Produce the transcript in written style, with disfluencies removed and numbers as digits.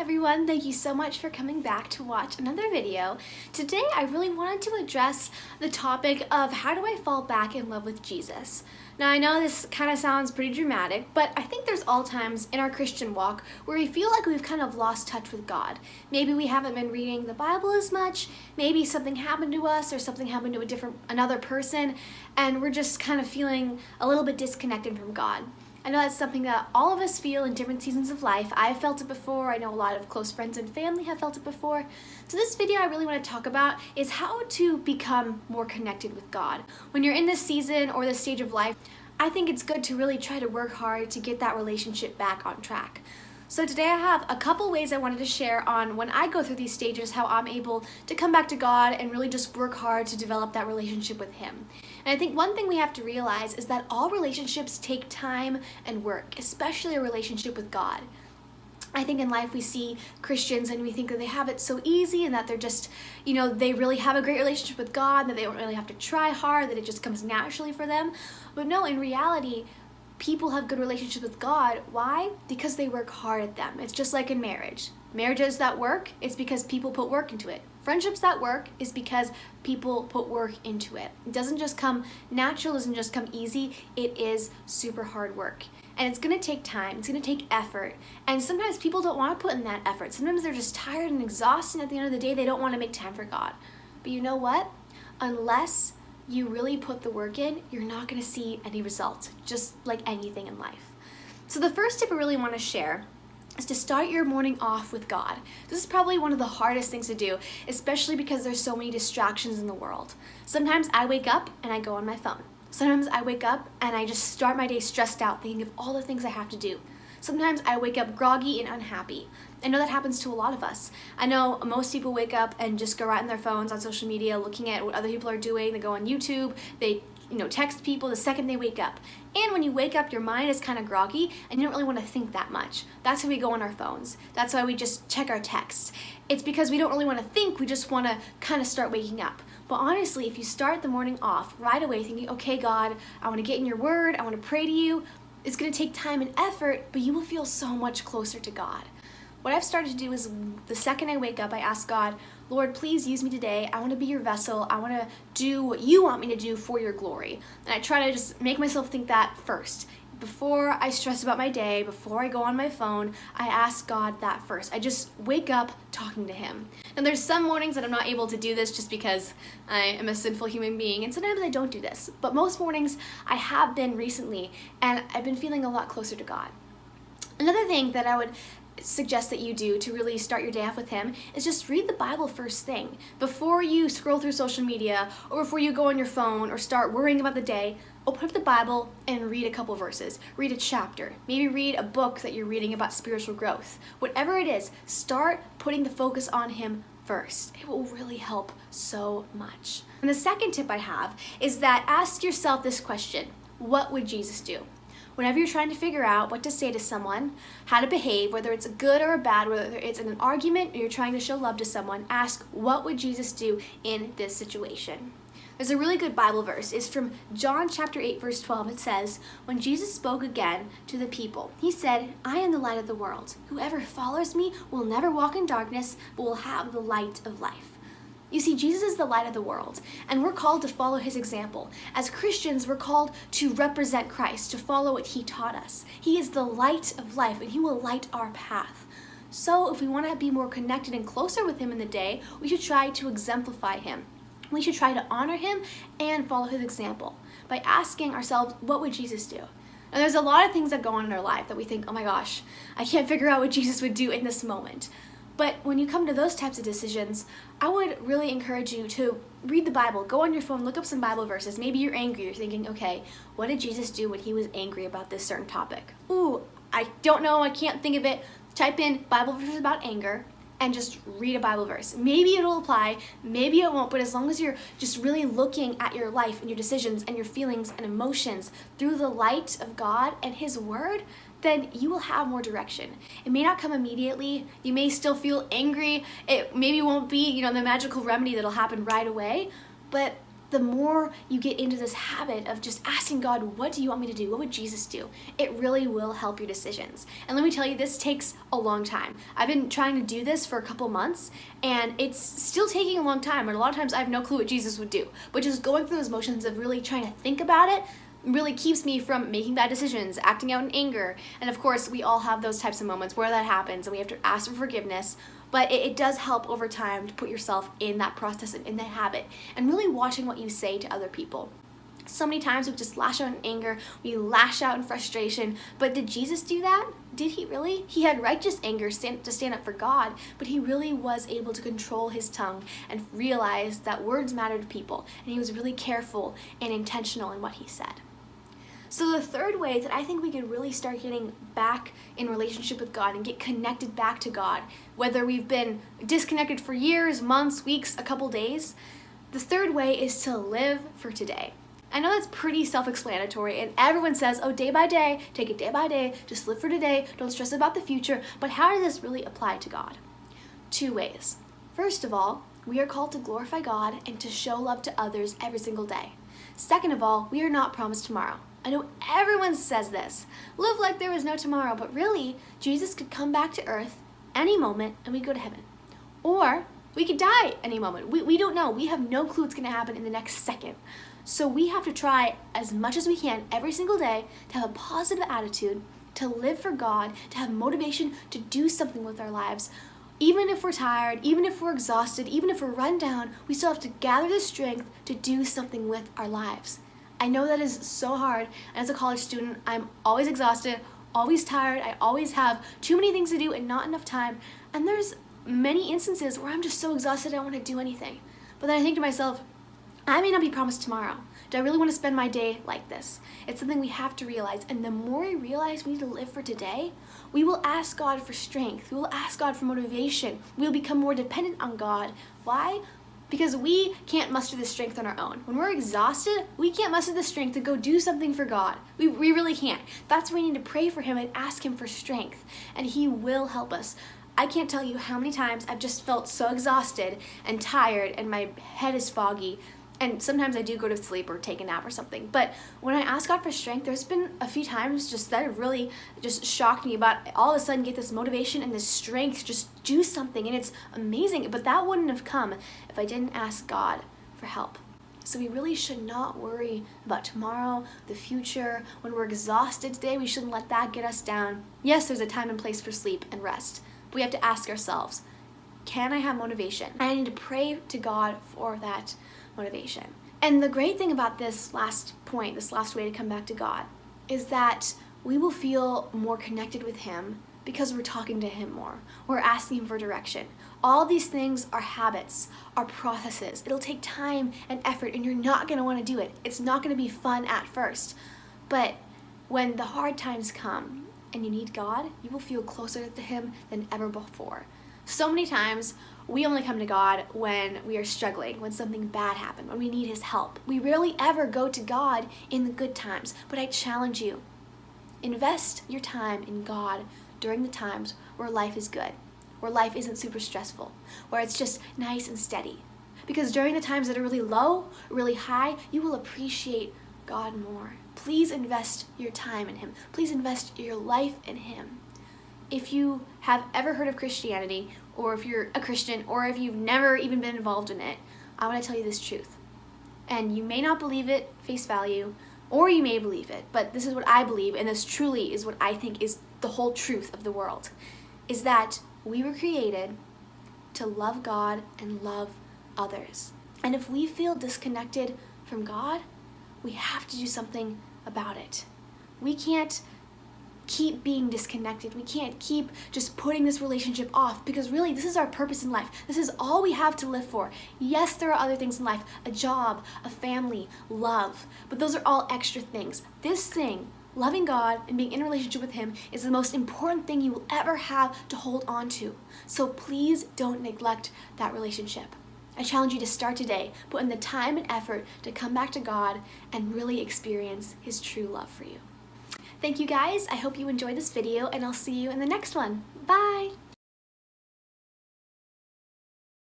everyone, thank you so much for coming back to watch another video. Today I really wanted to address the topic of how do I fall back in love with Jesus. Now I know this kind of sounds pretty dramatic, but I think there's all times in our Christian walk where we feel like we've kind of lost touch with God. Maybe we haven't been reading the Bible as much, maybe something happened to us or something happened to another person, and we're just kind of feeling a little bit disconnected from God. I know that's something that all of us feel in different seasons of life. I've felt it before. I know a lot of close friends and family have felt it before. So this video I really want to talk about is how to become more connected with God. When you're in this season or this stage of life, I think it's good to really try to work hard to get that relationship back on track. So today I have a couple ways I wanted to share on when I go through these stages, how I'm able to come back to God and really just work hard to develop that relationship with Him. And I think one thing we have to realize is that all relationships take time and work, especially a relationship with God. I think in life we see Christians and we think that they have it so easy and that they're just, they really have a great relationship with God, that they don't really have to try hard, that it just comes naturally for them. But no, in reality, people have good relationships with God. Why? Because they work hard at them. It's just like in marriage. Marriages that work, it's because people put work into it. Friendships that work is because people put work into it. It doesn't just come natural, it doesn't just come easy, it is super hard work. And it's gonna take time, it's gonna take effort. And sometimes people don't wanna put in that effort. Sometimes they're just tired and exhausted, and at the end of the day, they don't wanna make time for God. But you know what? Unless you really put the work in, you're not gonna see any results, just like anything in life. So the first tip I really wanna share is to start your morning off with God. This is probably one of the hardest things to do, especially because there's so many distractions in the world. Sometimes I wake up and I go on my phone. Sometimes I wake up and I just start my day stressed out, thinking of all the things I have to do. Sometimes I wake up groggy and unhappy. I know that happens to a lot of us. I know most people wake up and just go right on their phones on social media, looking at what other people are doing. They go on YouTube, they text people the second they wake up. And when you wake up, your mind is kind of groggy and you don't really want to think that much. That's why we go on our phones. That's why we just check our texts. It's because we don't really want to think, we just want to kind of start waking up. But honestly, if you start the morning off right away thinking, okay, God, I want to get in your word, I want to pray to you, it's going to take time and effort, but you will feel so much closer to God. What I've started to do is the second I wake up, I ask God, Lord, please use me today. I want to be your vessel. I want to do what you want me to do for your glory. And I try to just make myself think that first. Before I stress about my day, before I go on my phone, I ask God that first. I just wake up talking to Him. And there's some mornings that I'm not able to do this just because I am a sinful human being, and sometimes I don't do this. But most mornings I have been recently, and I've been feeling a lot closer to God. Another thing that I would suggest that you do to really start your day off with Him is just read the Bible first thing. Before you scroll through social media or before you go on your phone or start worrying about the day, open up the Bible and read a couple verses. Read a chapter. Maybe read a book that you're reading about spiritual growth. Whatever it is, start putting the focus on Him first. It will really help so much. And the second tip I have is that ask yourself this question: what would Jesus do? Whenever you're trying to figure out what to say to someone, how to behave, whether it's a good or a bad, whether it's in an argument or you're trying to show love to someone, ask, what would Jesus do in this situation? There's a really good Bible verse. It's from John chapter 8, verse 12. It says, when Jesus spoke again to the people, He said, I am the light of the world. Whoever follows me will never walk in darkness, but will have the light of life. You see, Jesus is the light of the world, and we're called to follow His example. As Christians, we're called to represent Christ, to follow what He taught us. He is the light of life, and He will light our path. So if we want to be more connected and closer with Him in the day, we should try to exemplify Him. We should try to honor Him and follow His example by asking ourselves, what would Jesus do? And there's a lot of things that go on in our life that we think, oh my gosh, I can't figure out what Jesus would do in this moment. But when you come to those types of decisions, I would really encourage you to read the Bible. Go on your phone, look up some Bible verses. Maybe you're angry. You're thinking, okay, what did Jesus do when He was angry about this certain topic? Ooh, I don't know. I can't think of it. Type in Bible verses about anger and just read a Bible verse. Maybe it'll apply, maybe it won't, but as long as you're just really looking at your life and your decisions and your feelings and emotions through the light of God and His Word, then you will have more direction. It may not come immediately. You may still feel angry. It maybe won't be, the magical remedy that'll happen right away, but the more you get into this habit of just asking God, what do you want me to do? What would Jesus do? It really will help your decisions. And let me tell you, this takes a long time. I've been trying to do this for a couple months, and it's still taking a long time. And a lot of times I have no clue what Jesus would do. But just going through those motions of really trying to think about it really keeps me from making bad decisions, acting out in anger. And of course, we all have those types of moments where that happens and we have to ask for forgiveness. But it does help over time to put yourself in that process and in that habit and really watching what you say to other people. So many times we just lash out in anger, we lash out in frustration, but did Jesus do that? Did he really? He had righteous anger to stand up for God, but he really was able to control his tongue and realize that words matter to people, and he was really careful and intentional in what he said. So the third way that I think we could really start getting back in relationship with God and get connected back to God, whether we've been disconnected for years, months, weeks, a couple days, the third way is to live for today. I know that's pretty self-explanatory, and everyone says, oh, day by day, take it day by day, just live for today, don't stress about the future, but how does this really apply to God? 2 ways. First of all, we are called to glorify God and to show love to others every single day. Second of all, we are not promised tomorrow. I know everyone says this, live like there was no tomorrow, but really, Jesus could come back to earth any moment and we go to heaven. Or we could die any moment. We don't know. We have no clue what's going to happen in the next second. So we have to try as much as we can every single day to have a positive attitude, to live for God, to have motivation to do something with our lives. Even if we're tired, even if we're exhausted, even if we're run down, we still have to gather the strength to do something with our lives. I know that is so hard. As a college student, I'm always exhausted, always tired. I always have too many things to do and not enough time. And there's many instances where I'm just so exhausted I don't want to do anything. But then I think to myself, I may not be promised tomorrow. Do I really want to spend my day like this? It's something we have to realize. And the more we realize we need to live for today, we will ask God for strength. We will ask God for motivation. We will become more dependent on God. Why? Because we can't muster the strength on our own. When we're exhausted, we can't muster the strength to go do something for God. We really can't. That's why we need to pray for him and ask him for strength. And he will help us. I can't tell you how many times I've just felt so exhausted and tired and my head is foggy. And sometimes I do go to sleep or take a nap or something. But when I ask God for strength, there's been a few times just that have really just shocked me about all of a sudden get this motivation and this strength to just do something. And it's amazing. But that wouldn't have come if I didn't ask God for help. So we really should not worry about tomorrow, the future. When we're exhausted today, we shouldn't let that get us down. Yes, there's a time and place for sleep and rest. But we have to ask ourselves, can I have motivation? I need to pray to God for that motivation. And the great thing about this last point, this last way to come back to God, is that we will feel more connected with him because we're talking to him more. We're asking him for direction. All these things are habits, are processes. It'll take time and effort, and you're not going to want to do it. It's not going to be fun at first. But when the hard times come and you need God, you will feel closer to him than ever before. So many times, we only come to God when we are struggling, when something bad happened, when we need his help. We rarely ever go to God in the good times. But I challenge you, invest your time in God during the times where life is good, where life isn't super stressful, where it's just nice and steady. Because during the times that are really low, really high, you will appreciate God more. Please invest your time in him. Please invest your life in him. If you have ever heard of Christianity, or if you're a Christian, or if you've never even been involved in it, I want to tell you this truth. And you may not believe it face value, or you may believe it, but this is what I believe, and this truly is what I think is the whole truth of the world, is that we were created to love God and love others. And if we feel disconnected from God, we have to do something about it. We can't keep being disconnected. We can't keep just putting this relationship off, because really this is our purpose in life. This is all we have to live for. Yes, there are other things in life, a job, a family, love, but those are all extra things. This thing, loving God and being in a relationship with him, is the most important thing you will ever have to hold on to. So please don't neglect that relationship. I challenge you to start today, put in the time and effort to come back to God and really experience his true love for you. Thank you guys. I hope you enjoyed this video, and I'll see you in the next one. Bye!